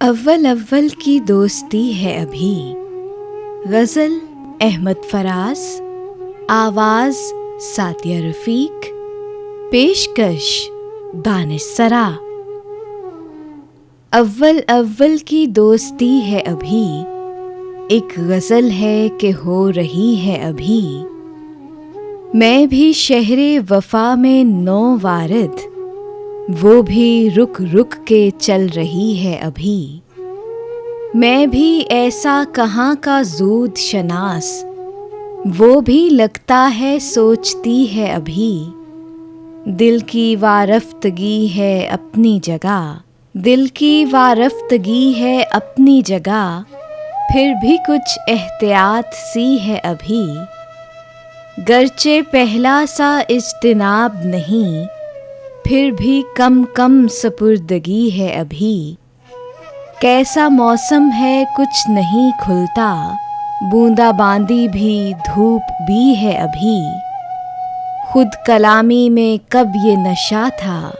अव्वल अव्वल की दोस्ती है अभी। गज़ल अहमद फराज, आवाज़ सातिया रफ़ीक, पेशकश दानिश सरा। अव्वल अव्वल की दोस्ती है अभी, एक गज़ल है कि हो रही है अभी। मैं भी शहरे वफ़ा में नौ वारिद, वो भी रुक रुक के चल रही है अभी। मैं भी ऐसा कहाँ का ज़ूद शनास, वो भी लगता है सोचती है अभी। दिल की वारफ्तगी है अपनी जगह, दिल की वारफ्तगी है अपनी जगह, फिर भी कुछ एहतियात सी है अभी। गर्चे पहला सा इज्तिनाब नहीं, फिर भी कम कम सपुर्दगी है अभी। कैसा मौसम है कुछ नहीं खुलता, बूंदाबांदी भी धूप भी है अभी। खुद कलामी में कब ये नशा था,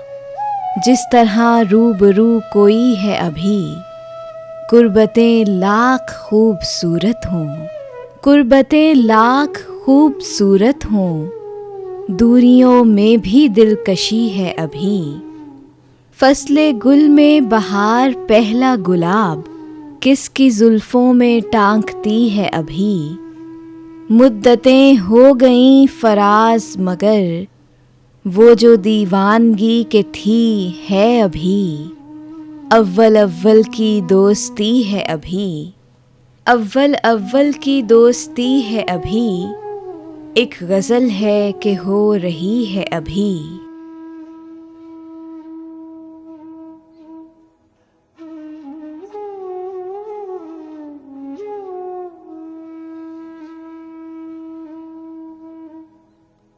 जिस तरह रूबरू कोई है अभी। कुर्बतें लाख खूबसूरत हों, कुर्बतें लाख खूबसूरत हों, दूरियों में भी दिलकशी है अभी। फसले गुल में बहार पहला गुलाब, किसकी जुल्फों में टांकती है अभी। मुद्दतें हो गईं फराज मगर, वो जो दीवानगी के थी है अभी। अव्वल अव्वल की दोस्ती है अभी, अव्वल अव्वल की दोस्ती है अभी, एक गज़ल है कि हो रही है अभी।